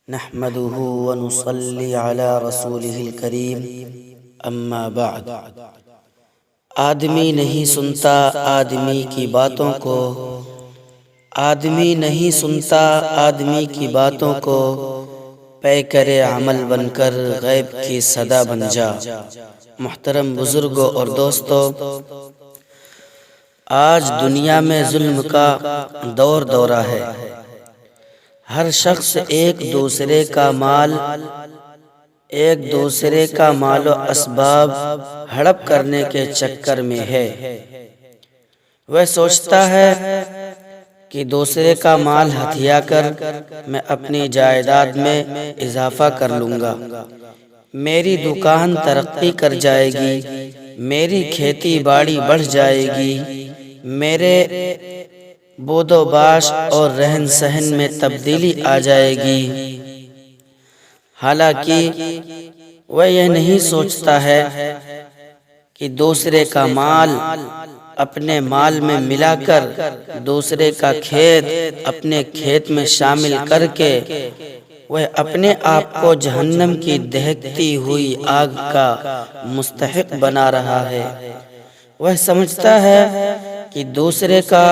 نحمده ونصلي على رسوله الكريم اما بعد۔ آدمی نہیں سنتا آدمی کی باتوں کو، آدمی نہیں سنتا آدمی کی باتوں کو، پیکر عمل بن کر غیب کی صدا بن جا۔ محترم بزرگوں اور دوستوں، آج دنیا میں ظلم کا دورہ ہے۔ ہر شخص ایک دوسرے کا مال و اسباب ہڑپ کرنے کے چکر میں ہے۔ وہ سوچتا ہے کہ دوسرے کا مال ہتھیا کر میں اپنی جائیداد میں اضافہ کر لوں گا، میری دکان ترقی کر جائے گی، میری کھیتی باڑی بڑھ جائے گی، میرے بود و باش اور رہن سہن میں تبدیلی آ جائے گی۔ حالانکہ وہ یہ نہیں سوچتا ہے کہ دوسرے کا مال اپنے مال میں ملا کر، دوسرے کا کھیت اپنے کھیت میں شامل کر کے وہ اپنے آپ کو جہنم کی دہکتی ہوئی آگ کا مستحق بنا رہا ہے۔ وہ سمجھتا ہے کہ دوسرے کا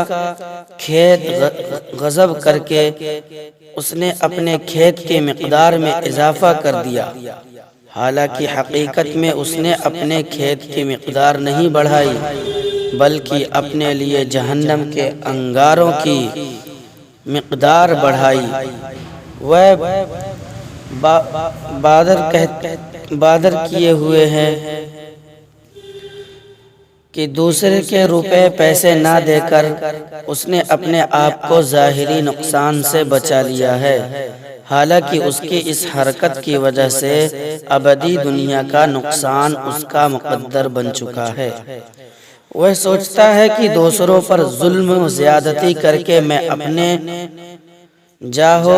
کھیت غصب کر کے اس نے اپنے کھیت کی مقدار میں اضافہ کر دیا، حالانکہ حقیقت میں اس نے اپنے کھیت کی مقدار نہیں بڑھائی بلکہ اپنے لیے جہنم کے انگاروں کی مقدار بڑھائی۔ وہ بادر کیے ہوئے ہیں کہ دوسرے کے روپے پیسے نہ دے کر اس نے اپنے آپ کو ظاہری نقصان سے بچا لیا ہے، حالانکہ اس کی اس حرکت کی وجہ سے ابدی دنیا کا نقصان اس کا مقدر بن چکا ہے۔ وہ سوچتا ہے کہ دوسروں پر ظلم و زیادتی کر کے میں اپنے جاہ و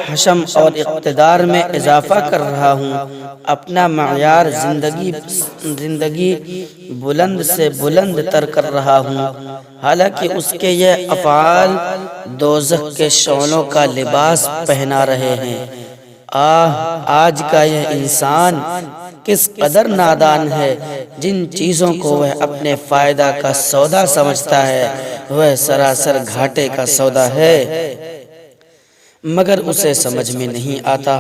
حشم اور اقتدار میں اضافہ کر رہا ہوں، اپنا معیار زندگی بلند سے بلند تر کر رہا ہوں، حالانکہ اس کے یہ افعال دوزخ کے شعلوں کا لباس پہنا رہے ہیں۔ آج کا یہ انسان کس قدر نادان ہے، جن چیزوں کو وہ اپنے فائدہ کا سودا سمجھتا ہے وہ سراسر گھاٹے کا سودا ہے، مگر اسے سمجھ میں نہیں آتا۔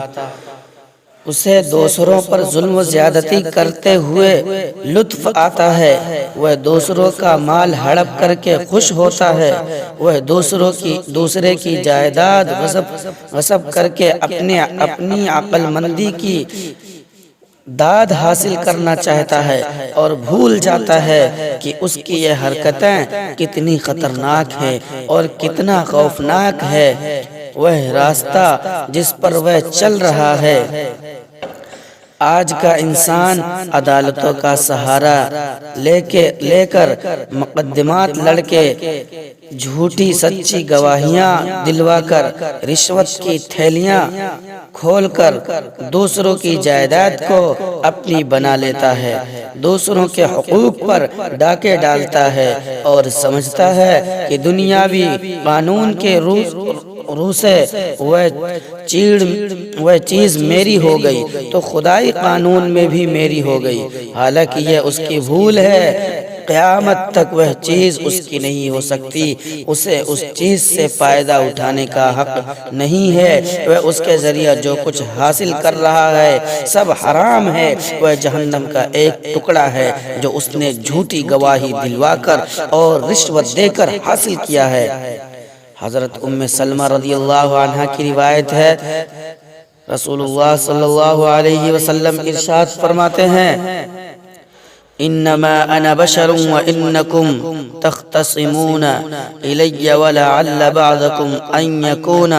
اسے دوسروں پر ظلم و زیادتی کرتے ہوئے لطف آتا ہے، وہ دوسروں کا مال ہڑپ کر کے خوش ہوتا ہے، وہ دوسرے کی جائیداد غصب کر کے اپنی عقل مندی کی داد حاصل کرنا چاہتا ہے اور بھول جاتا ہے کہ اس کی یہ حرکتیں کتنی خطرناک ہیں اور کتنا خوفناک ہے۔ وہ راستہ جس پر وہ چل رہا ہے، آج کا انسان عدالتوں کا سہارا لے کر مقدمات لڑ کے، جھوٹی سچی گواہیاں دلوا کر، رشوت کی تھیلیاں کھول کر دوسروں کی جائیداد کو اپنی بنا لیتا ہے، دوسروں کے حقوق پر ڈاکے ڈالتا ہے اور سمجھتا ہے کہ دنیاوی قانون کے روح سے وہ چیز میری ہو گئی تو خدائی قانون میں بھی میری ہو گئی، حالانکہ یہ اس کی بھول ہے۔ قیامت تک وہ چیز اس کی نہیں ہو سکتی، اسے اس چیز سے فائدہ اٹھانے کا حق نہیں ہے، وہ اس کے ذریعہ جو کچھ حاصل کر رہا ہے سب حرام ہے، وہ جہنم کا ایک ٹکڑا ہے جو اس نے جھوٹی گواہی دلوا کر اور رشوت دے کر حاصل کیا ہے۔ حضرت ام سلمہ رضی اللہ عنہ کی روایت ہے، رسول اللہ صلی اللہ علیہ وسلم ارشاد فرماتے ہیں، انما انا بشر وانکم تختصمون الی ولعل بعضکم ان یکون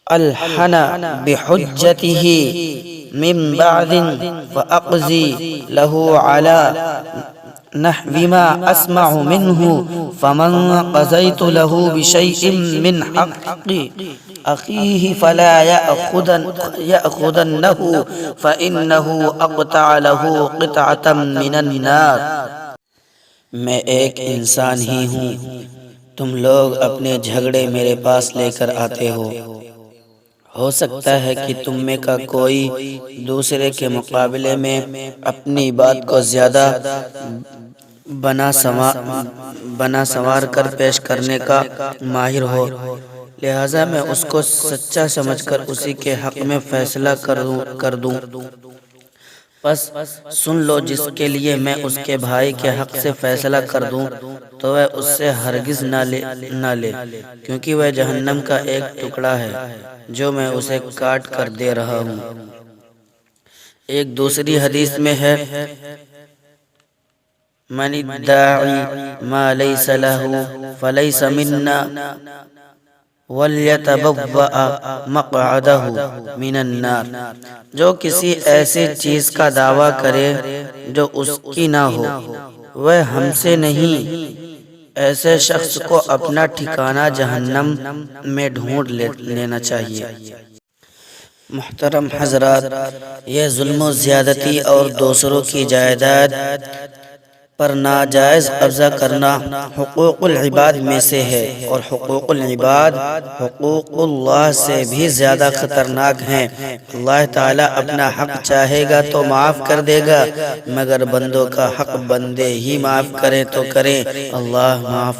الحن بحجته من بعض فاقضی له على نحو ما اسمع منه فمن قضيت له بشيء من حق اخيه فلا ياخذنه فانه اقطع له قطعه من النار۔ میں ایک انسان ہی ہوں، تم لوگ اپنے جھگڑے میرے پاس لے کر آتے ہو، ہو سکتا ہے کہ تم میں کا کوئی دوسرے کے مقابلے میں اپنی بات کو زیادہ بنا سنوار کر پیش کرنے کا ماہر ہو، لہذا میں اس کو سچا سمجھ کر اسی کے حق میں فیصلہ کر دوں۔ پس سن لو، جس کے لیے میں اس کے بھائی کے حق سے فیصلہ کر دوں تو وہ اس سے ہرگز نہ لے، کیونکہ وہ جہنم کا ایک ٹکڑا ہے جو میں اسے کاٹ کر دے رہا ہوں۔ ایک دوسری حدیث میں ہے، من ادعی ما لیس لہ فلیس منا وَلْيَتَبَوَّأَ مَقْعَدَهُ مِنَ النَّارِ، جو کسی ایسی چیز کا دعویٰ کرے جو اس کی نہ ہو وہ ہم سے نہیں، ایسے شخص کو اپنا ٹھکانہ جہنم میں ڈھونڈ لینا چاہیے۔ محترم حضرات، یہ ظلم و زیادتی اور دوسروں کی جائیداد پر ناجائز قبضہ کرنا حقوق العباد میں سے ہے، اور حقوق العباد حقوق اللہ سے بھی زیادہ خطرناک ہیں۔ اللہ تعالیٰ اپنا حق چاہے گا تو معاف کر دے گا، مگر بندوں کا حق بندے ہی معاف کریں تو کریں، اللہ معاف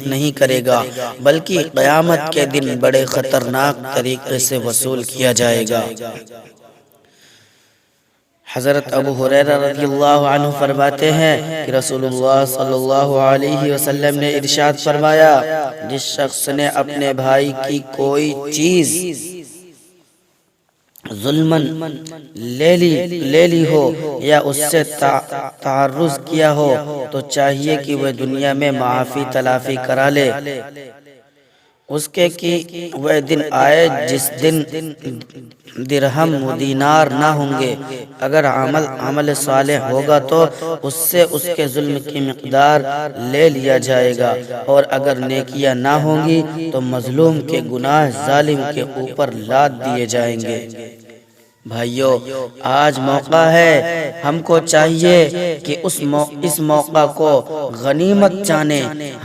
نہیں کرے گا، بلکہ قیامت کے دن بڑے خطرناک طریقے سے وصول کیا جائے گا۔ حضرت ابو ہریرہ رضی اللہ عنہ فرماتے ہیں کہ رسول اللہ صلی اللہ علیہ وسلم نے ارشاد فرمایا، جس شخص نے اپنے بھائی کی کوئی چیز ظلماً لے لی ہو یا اس سے تعرض کیا ہو تو چاہیے کہ وہ دنیا میں معافی تلافی کرا لے، اس کے کہ وہ دن آئے جس دن درہم و دینار نہ ہوں گے، اگر عمل صالح ہوگا تو اس سے اس کے ظلم کی مقدار لے لیا جائے گا، اور اگر نیکیاں نہ ہوں گی تو مظلوم کے گناہ ظالم کے اوپر لاد دیے جائیں گے۔ بھائیو، آج موقع ہے، ہم کو چاہیے کہ اس موقع کو غنیمت جانیں،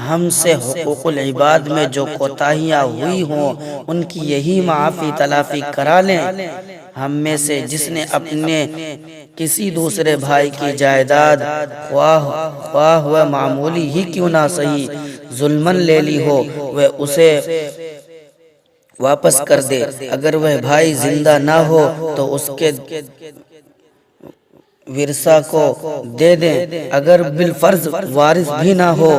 ہم سے حقوق العباد میں جو کوتاہیاں ہوئی ہوں ان کی یہی معافی تلافی کرا لیں۔ ہم میں سے جس نے اپنے کسی دوسرے بھائی کی جائیداد خواہ وہ معمولی ہی کیوں نہ صحیح ظلماً لے لی ہو، وہ اسے واپس کر دے، اگر وہ بھائی زندہ نہ ہو تو اس کے ورثہ کو دے دیں، اگر بالفرض وارث بھی نہ ہو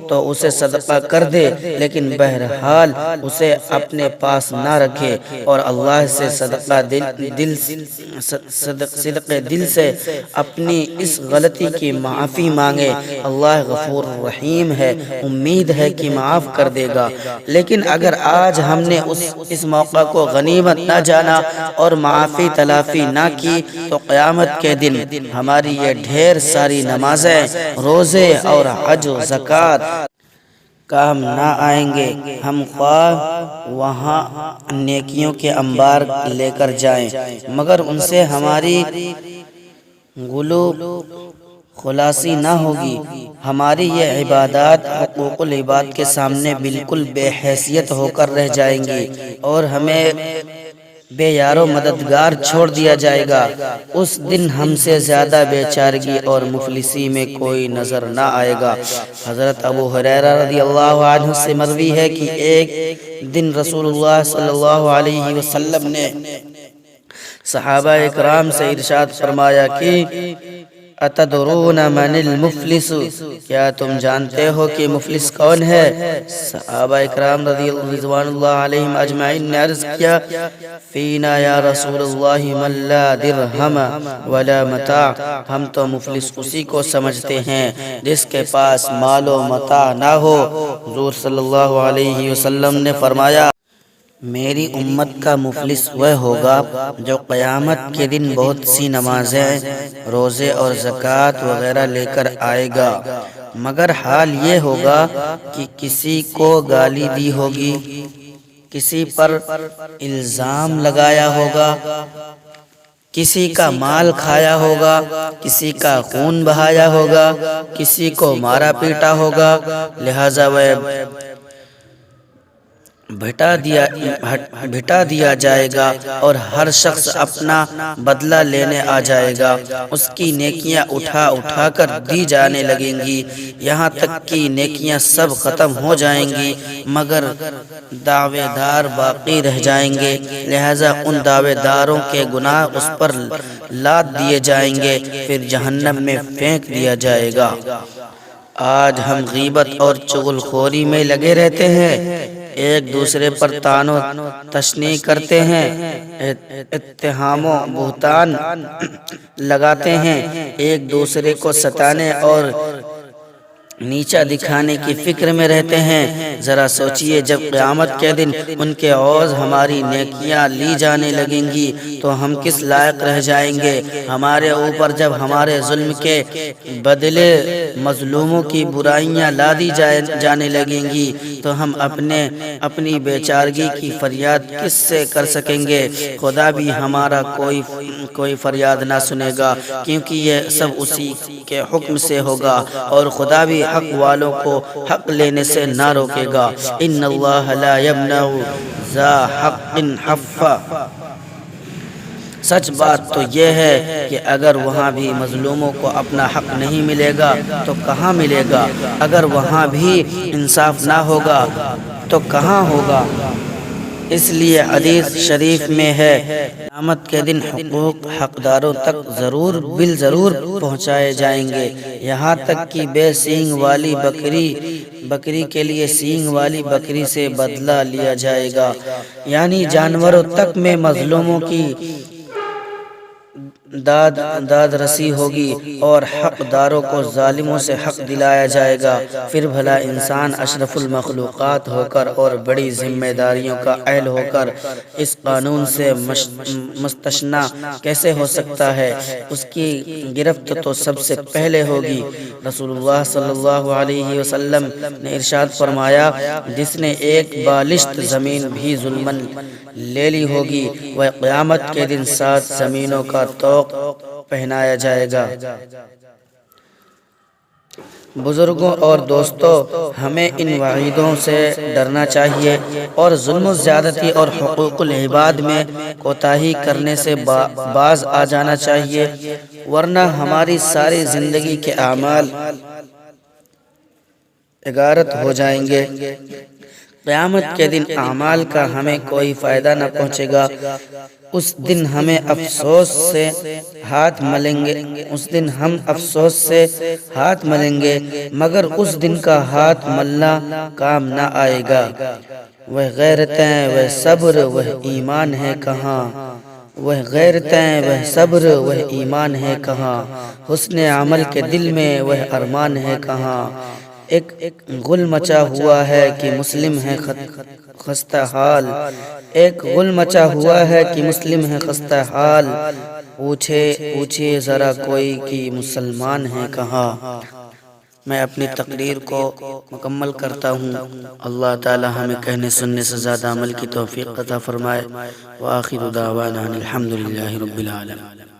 تو اسے صدقہ کر دے، لیکن بہرحال اسے اپنے پاس نہ رکھے، اور اللہ سے صدقہ دل سے اپنی اس غلطی کی معافی مانگے۔ اللہ غفور رحیم ہے، امید ہے کہ معاف کر دے گا۔ لیکن اگر آج ہم نے اس موقع کو غنیمت نہ جانا اور معافی تلافی نہ کی تو قیامت کے دن ہماری یہ ڈھیر ساری نمازیں، روزے اور حج و زکوٰۃ کام نہ آئیں گے، ہم خواہ وہاں نیکیوں کے انبار لے کر جائیں، مگر ان سے ہماری غلو خلاصی نہ ہوگی، ہماری یہ عبادات حقوق العباد کے سامنے بالکل بے حیثیت ہو کر رہ جائیں گی، اور ہمیں بے یار و مددگار چھوڑ دیا جائے گا۔ اس دن ہم سے زیادہ بے چارگی اور مفلسی میں کوئی نظر نہ آئے گا۔ حضرت ابو ہریرہ رضی اللہ عنہ سے مروی ہے کہ ایک دن رسول اللہ صلی اللہ علیہ وسلم نے صحابہ اکرام سے ارشاد فرمایا کہ اتدرون من المفلس، کیا تم جانتے ہو کہ مفلس کون ہے؟ صحابہ اکرام رضوان اللہ علیہم اجمعین نے عرض کیا، فینا یا رسول اللہ من لا درہم ولا متاع، ہم تو مفلس اسی کو سمجھتے ہیں جس کے پاس مال و متاع نہ ہو۔ حضور صلی اللہ علیہ وسلم نے فرمایا، میری امت کا مفلس وہ ہوگا جو قیامت کے دن بہت سی نمازیں، روزے اور زکوٰۃ وغیرہ لے کر آئے گا، مگر حال یہ ہوگا کہ کسی کو گالی دی ہوگی، کسی پر الزام لگایا ہوگا، کسی کا مال کھایا ہوگا، کسی کا خون بہایا ہوگا، کسی کو مارا پیٹا ہوگا، لہذا وہ بھٹا دیا جائے گا اور ہر شخص اپنا بدلہ لینے آ جائے گا۔ اس کی نیکیاں اٹھا اٹھا کر دی جانے لگیں گی، یہاں تک کہ نیکیاں سب ختم ہو جائیں گی مگر دعوے دار باقی رہ جائیں گے، لہذا ان دعوے داروں کے گناہ اس پر لاد دیے جائیں گے، پھر جہنم میں پھینک دیا جائے گا۔ آج ہم غیبت اور چغل خوری میں لگے رہتے ہیں، ایک دوسرے پر طعن و تشنیع کرتے ہیں، اتہام و بہتان لگاتے ہیں، ایک دوسرے کو ستانے اور نیچا دکھانے کی فکر میں رہتے ہیں۔ ذرا سوچئے جب قیامت کے دن ان کے عوض ہماری نیکیاں لی جانے لگیں گی تو ہم کس لائق رہ جائیں گے؟ ہمارے اوپر جب ہمارے ظلم کے بدلے مظلوموں کی برائیاں لادی جانے لگیں گی تو ہم اپنی بیچارگی کی فریاد کس سے کر سکیں گے؟ خدا بھی ہمارا کوئی فریاد نہ سنے گا، کیونکہ یہ سب اسی کے حکم سے ہوگا، اور خدا بھی حق والوں کو حق لینے سے نہ روکے گا۔ ان اللہ لا یمنع ذا حق حقا۔ سچ بات تو یہ ہے کہ اگر وہاں بھی مظلوموں کو اپنا حق نہیں ملے گا تو کہاں ملے گا؟ اگر وہاں بھی انصاف نہ ہوگا تو کہاں ہوگا؟ اس لیے حدیث شریف میں ہے، قیامت کے دن حقوق حقداروں تک بالضرور پہنچائے جائیں گے، یہاں تک کہ بے سینگ والی بکری کے لیے سینگ والی بکری سے بدلہ لیا جائے گا، یعنی جانوروں تک میں مظلوموں کی داد رسی ہوگی اور حقداروں کو ظالموں سے حق دلایا جائے گا۔ پھر بھلا انسان اشرف المخلوقات ہو کر اور بڑی ذمہ داریوں کا اہل ہو کر اس قانون سے مستثنی کیسے ہو سکتا ہے؟ اس کی گرفت تو سب سے پہلے ہوگی۔ رسول اللہ صلی اللہ علیہ وسلم نے ارشاد فرمایا، جس نے ایک بالشت زمین بھی ظلماً لے لی ہوگی وہ قیامت کے دن 7 زمینوں کا طوق پہنایا جائے گا۔ بزرگوں اور دوستوں، ہمیں ان وعیدوں سے ڈرنا چاہیے اور ظلم و زیادتی اور حقوق العباد میں کوتاہی کرنے سے باز آ جانا چاہیے، ورنہ ہماری ساری زندگی کے اعمال غارت ہو جائیں گے۔ قیامت کے دن اعمال کا ہمیں کوئی فائدہ نہ پہنچے گا۔ اس دن ہم افسوس سے ہاتھ ملیں گے مگر اس دن کا ہاتھ ملنا کام نہ آئے گا۔ وہ غیرتیں وہ صبر وہ ایمان ہے کہاں، وہ غیرتیں وہ صبر وہ ایمان ہے کہاں، حسن عمل کے دل میں وہ ارمان ہے کہاں۔ ایک غل مچا ہوا ہے کہ مسلم ہے خستہ حال، ایک غل مچا ہوا ہے کہ مسلم ہے خستہ حال، پوچھے ذرا کوئی کہ مسلمان ہے کہاں۔ میں اپنی تقریر کو مکمل کرتا ہوں۔ اللہ تعالی ہمیں کہنے سننے سے زیادہ عمل کی توفیق عطا فرمائے۔ وآخر دعوانا الحمدللہ رب العالمین۔